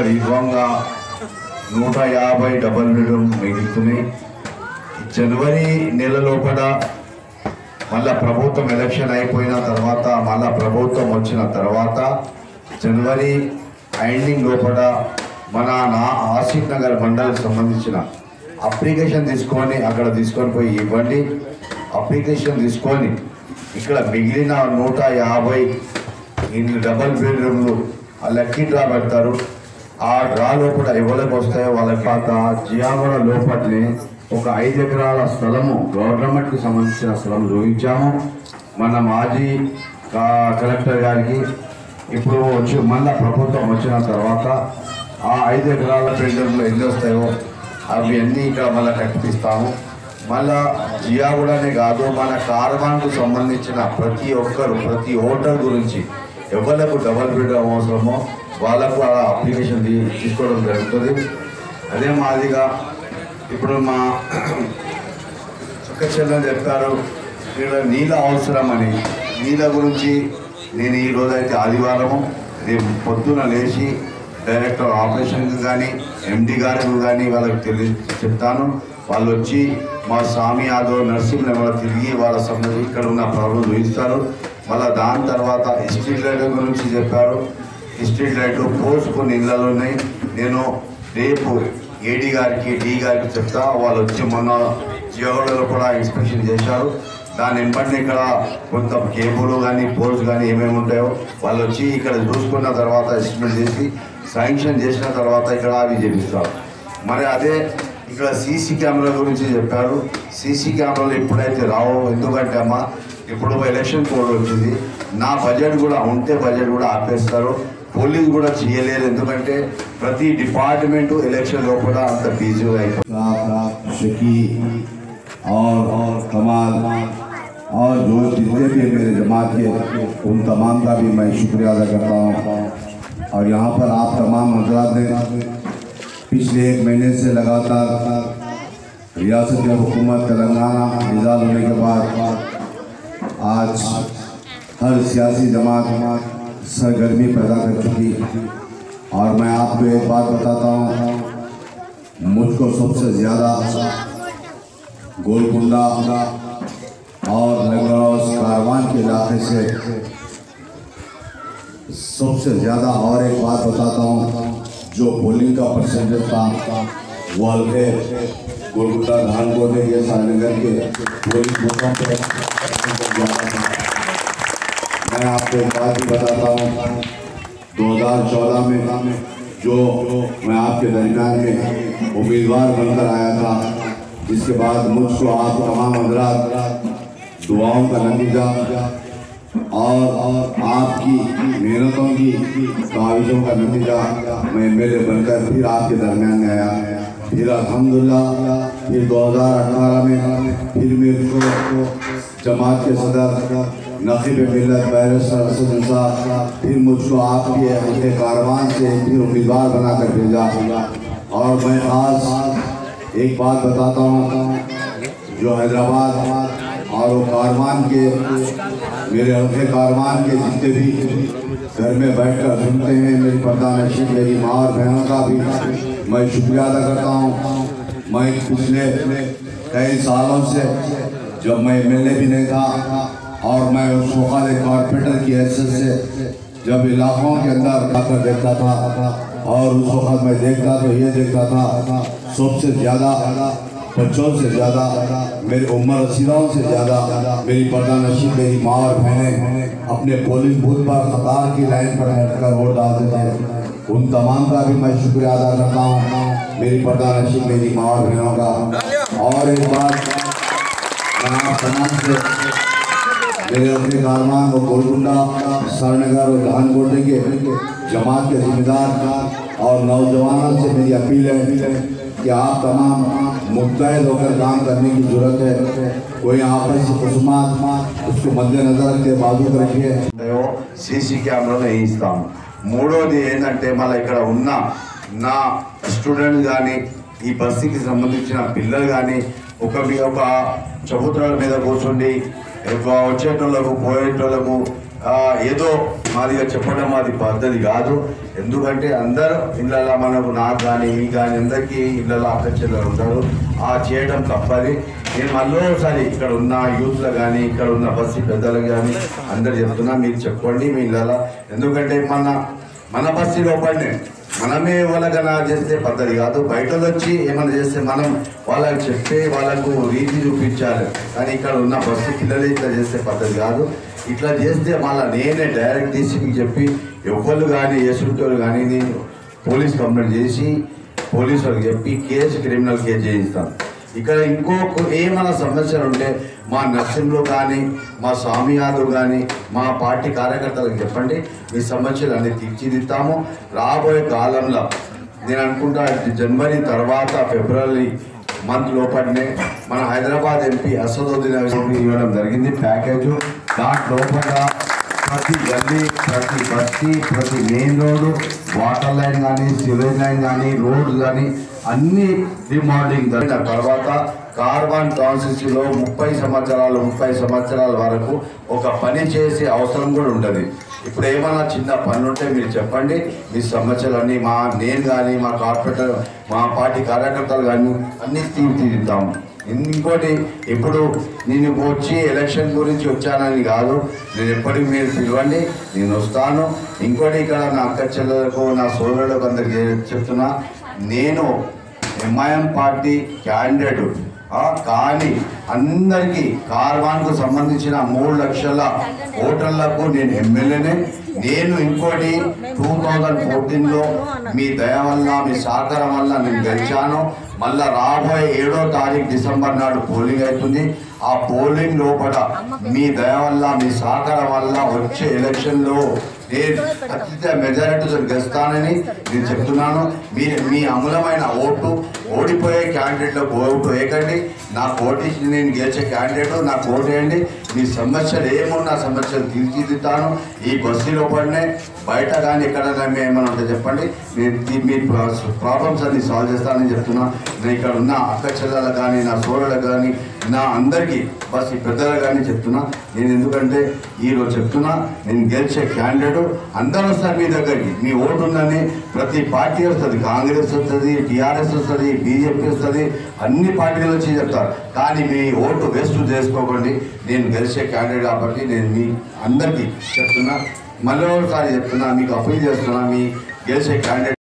రీజంగా 150 double bedroom మిగులుతున్నాయి. జనవరి నెల లోపల మళ్ళా ప్రభుత్వం ఎలక్షన్ అయిపోయిన తర్వాత మళ్ళా ప్రభుత్వం వచ్చిన తర్వాత జనవరి ఎండింగ్ లోపల మన ఆసిఫ్ నగర్ మండలికి సంబంధించిన అప్లికేషన్ తీసుకొని అక్కడ తీసుకొని పోయి ఇవ్వండి. అప్లికేషన్ తీసుకొని ఇక్కడ మిగిలిన 150 ఇల్లు డబల్ బెడ్రూమ్లు లక్కీ డ్రా పెడతారు. ఆ డ్రా లోపల ఎవరికి వస్తాయో వాళ్ళ పాత జియాగూడ లోపలనే ఒక 5 ఎకరాల స్థలము గవర్నమెంట్కి సంబంధించిన స్థలం చూపించాము మన మాజీ కలెక్టర్ గారికి. ఇప్పుడు వచ్చి మళ్ళీ ప్రభుత్వం వచ్చిన తర్వాత ఆ 5 ఎకరాల బెడ్రూమ్లు ఎన్ని వస్తాయో అవి అన్నీ ఇక్కడ మళ్ళీ కట్టిస్తాము. మళ్ళా జియాగూడనే కాదు మన కార్వాన్కు సంబంధించిన ప్రతి ఒక్కరు ప్రతి ఓటర్ గురించి ఎవరికి డబల్ బెడ్రూమ్ అవసరమో వాళ్ళకు ఆ అప్లికేషన్ తీసుకోవడం జరుగుతుంది. అదే మాదిగా ఇప్పుడు మా సుఖచంద్రన్ చెప్పారు ఇక్కడ నీళ్ళ అవసరమని. నీళ్ళ గురించి నేను ఈరోజు అయితే ఆదివారము రేపు పొద్దున లేచి డైరెక్టర్ ఆపరేషన్కి కానీ ఎండి గారికి కానీ వాళ్ళకి చెప్తాను. వాళ్ళు వచ్చి మా స్వామి యాదవ్ నరసింహ తిరిగి వాళ్ళ సంబంధించి ఇక్కడ ఉన్న ప్రాబ్లం చూపిస్తారు. మళ్ళీ దాని తర్వాత స్ట్రీట్ లైట్ గురించి చెప్పారు. స్ట్రీట్ లైట్ పోస్ట్ కొన్ని ఇళ్ళలో ఉన్నాయి. నేను రేపు ఏడీ గారికి డి గారికి చెప్తా. వాళ్ళు వచ్చి మొన్న జియోలో కూడా ఇన్స్పెక్షన్ చేశారు. దాని వెంబడిని ఇక్కడ కొంత కేబుల్ కానీ పోల్స్ కానీ ఏమేమి ఉంటాయో వాళ్ళు వచ్చి ఇక్కడ చూసుకున్న తర్వాత ఎస్టిమేట్ చేసి శాంక్షన్ చేసిన తర్వాత ఇక్కడ అవి చేపిస్తారు. మరి అదే ఇక్కడ సీసీ కెమెరా గురించి చెప్పారు. సీసీ కెమెరాలు ఎప్పుడైతే రావో, ఎందుకంటే అమ్మ ఇప్పుడు ఎలక్షన్ కోడ్ వచ్చింది. నా బడ్జెట్ కూడా ఉంటే బడ్జెట్ కూడా ఆపేస్తారు. పోలీస్ కూడా చేయలేరు, ఎందుకంటే ప్రతి డిపార్ట్మెంటు ఎలక్షన్ లోపల అంత బిజీగా అయిపోయింది. और कमाल और जो जितने भी मेरे जमात के उन तमाम का भी मैं शुक्रिया अदा करता हूँ. और यहाँ पर आप तमाम हजरात ने पिछले 1 महीने से लगातार रियासत हुकूमत तेलंगाना इजाज़ होने के बाद आज हर सियासी जमात सरगर्मी पैदा कर चुकी. और मैं आपको एक बात बताता हूँ, मुझको सबसे ज़्यादा गोलकुंडा और लंगरौस कारवान के इलाके से सबसे ज़्यादा. और एक बात बताता हूँ, जो पोलिंग का परसेंटेज था वो हल्के गोलकुंडा धानकोट के सारनगर के पोलिंग बूथों पर मैं आपको एक बात भी बताता हूँ. 2014 में जो मैं आपके दरमियान में उम्मीदवार बनकर आया था, जिसके बाद मुझको आप तमाम हजरात दुआओं का नतीजा और आपकी मेहनतों की काविशों का नतीजा मैं मेरे बनकर फिर आपके दरमियान में आया. फिर अल्हम्दुलिल्लाह फिर 2018 में फिर मेरे को जमात के सदर नकीब मिल्लत बैरिस्टर असद साहब फिर मुझको आपके कारवान से फिर उम्मीदवार बनाकर भेजा. और मैं खास एक बात बताता हूँ, जो हैदराबाद और वो कारवान के मेरे हल्के कारवान के जितने भी घर में बैठकर सुनते हैं, मेरी प्रधानशी मेरी माँ और बहनों का भी मैं शुक्रिया अदा करता हूँ. मैं पिछले कई सालों से जब मैं MLA भी नहीं था और मैं उस वक्त एक कॉर्पोरेटर की हैसियत से जब इलाकों के अंदर जाकर देखता था और उस वक्त मैं देखता तो ये देखता था सबसे ज़्यादा बच्चों से ज़्यादा मेरी उम्र रसीदाओं से ज़्यादा मेरी प्रधानशी मेरी माँ और बहनें अपने पोलिंग बूथ पर कतार की लाइन पर बैठकर वोट डालते थे. उन तमाम का भी मैं शुक्रिया अदा करता हूँ, मेरी प्रधानशी मेरी माँ और बहनों का. और एक बात मैं आप तमाम से मेरे अपने कारवान और गोलकुंडा सरनगर और धानकोटे के जमात के जिम्मेदार और नौजवानों से मेरी अपील है कि आप तमाम मुत्तहद होकर काम करने की ज़रूरत है. कोई आपसी खुशमात उसको मद्देनजर रखते बाजू रखिए. सीसी कैमराలు వేయిస్తాము. మూడోది ఏంటంటే మళ్ళీ ఇక్కడ ఉన్న నా స్టూడెంట్స్ కానీ ఈ బస్సుకి సంబంధించిన పిల్లలు కానీ ఒక చబుత్రాల మీద కూర్చోండి వచ్చేటోళ్ళకు పోయేటోళ్ళకు ఏదో మాదిగా చెప్పడం మాది పద్ధతి కాదు. ఎందుకంటే అందరూ ఇళ్ళలో మనకు నాకు కానీ మీకు కానీ అందరికీ ఇళ్ళలో అక్కచెల్లెలు ఉంటారు. ఆ చేయడం తప్పది. నేను మళ్ళీసారి ఇక్కడ ఉన్న యూత్లో కానీ ఇక్కడ ఉన్న బస్సు పెద్దలకు కానీ అందరు చెప్తున్నా, మీరు చెప్పండి మీ ఇళ్ళలో. ఎందుకంటే మన బస్సు లోపలనే మనమే వాళ్ళకన్నా చేస్తే పద్ధతి కాదు. బయట వచ్చి ఏమైనా చేస్తే మనం వాళ్ళకి చెప్తే వాళ్ళకు రీతి చూపించాలి. కానీ ఇక్కడ ఉన్న బస్సు పిల్లలు ఇట్లా చేస్తే పద్ధతి కాదు. ఇట్లా చేస్తే మళ్ళీ నేనే డైరెక్ట్ తీసి మీకు చెప్పి ఎవరు కానీ ఎసుంటోళ్ళు కానీ నేను పోలీస్ కంప్లైంట్ చేసి పోలీసు వాళ్ళకి చెప్పి క్రిమినల్ కేసు చేయిస్తాను. ఇక్కడ ఏమైనా సమస్యలు ఉంటే మా నర్సింగ్లో కానీ మా స్వామి యాదవ్ కానీ మా పార్టీ కార్యకర్తలకు చెప్పండి. మీ సమస్యలు అన్ని తీర్చిదిద్దాము. రాబోయే కాలంలో నేను అనుకుంటా జనవరి తర్వాత ఫిబ్రవరి మంత్ లోపలనే మన హైదరాబాద్ ఎంపీ అసదుద్దీన్ ఇవ్వడం జరిగింది ప్యాకేజు. దాంట్ లోపల ప్రతి గల్లీ, ప్రతి బస్తీ, ప్రతి మెయిన్ రోడ్డు, వాటర్ లైన్ కానీ సివేజ్ లైన్ కానీ రోడ్డు కానీ అన్ని రీమోడలింగ్ జరిగిన తర్వాత కార్బన్ కాన్స్టిట్యూన్సీలో 30 సంవత్సరాల వరకు ఒక పని చేసే అవసరం కూడా ఉంటుంది. ఇప్పుడు ఏమైనా చిన్న పనులు ఉంటే మీరు చెప్పండి. మీ సమస్యలన్నీ నేను కానీ మా కార్పొరేటర్ మా పార్టీ కార్యకర్తలు కానీ అన్నీ తీర్చిదిద్దాము. ఇంకోటి, ఇప్పుడు నేను వచ్చి ఎలక్షన్ గురించి వచ్చానని కాదు, నేను ఎప్పటికీ మీరు పిలవండి, నేను వస్తాను. ఇంకోటి, ఇక్కడ నా అక్క చెల్లెలకు నా సోదరులకు అందరికీ చెప్తున్నా, నేను ఎంఐఎం పార్టీ క్యాండిడేట్ కానీ అందరికీ కార్వాన్కు సంబంధించిన 3 లక్షల ఓటర్లకు నేను ఎమ్మెల్యేనే. నేను ఇంకోటి 2014లో మీ దయ వల్ల మీ సహకారం వల్ల నేను గెలిచాను. మళ్ళీ రాబోయే 7వ తారీఖు డిసెంబర్ నాడు పోలింగ్ అవుతుంది. ఆ పోలింగ్ లోపల మీ దయ వల్ల మీ సహకారం వల్ల వచ్చే ఎలక్షన్లో నేను ఖచ్చితంగా మెజారిటీతో గెలుస్తానని నేను చెప్తున్నాను. మీ అమూలమైన ఓటు ఓడిపోయే క్యాండిడేట్లకు ఓటు వేయకండి. నాకు ఓటేసి నేను గెలిచే క్యాండిడేట్ నాకు ఓటు వేయండి. మీ సమస్యలు ఏమున్నా సమస్యలు తీర్చిదిద్దాను. ఈ బస్సు లోపలనే బయట కానీ ఎక్కడైనా ఏమైనా ఉంటే చెప్పండి, నేను మీ ప్రాబ్లమ్స్ అన్ని సాల్వ్ చేస్తానని చెప్తున్నా. నేను ఇక్కడ ఉన్న అక్క చెల్లెలకు కానీ నా సోదరులకు కానీ నా అందరికీ బస్ పెద్దలకు కానీ చెప్తున్నా. నేను ఎందుకంటే ఈరోజు చెప్తున్నా, నేను గెలిచే క్యాండిడేట్ అందరూ వస్తారు మీ దగ్గరికి. మీ ఓటు ఉందని ప్రతి పార్టీ వస్తుంది, కాంగ్రెస్ వస్తుంది, టీఆర్ఎస్ వస్తుంది, బీజేపీ వస్తుంది, అన్ని పార్టీలు వచ్చి చెప్తారు. కానీ మీ ఓటు వేస్ట్ చేసుకోకండి. నేను గెలిచే క్యాండిడేట్ కాబట్టి నేను మీ అందరికీ చెప్తున్నా, మళ్ళీ ఒకసారి చెప్తున్నా, మీకు అప్పీల్ చేస్తున్నా, మీ గెలిచే క్యాండిడేట్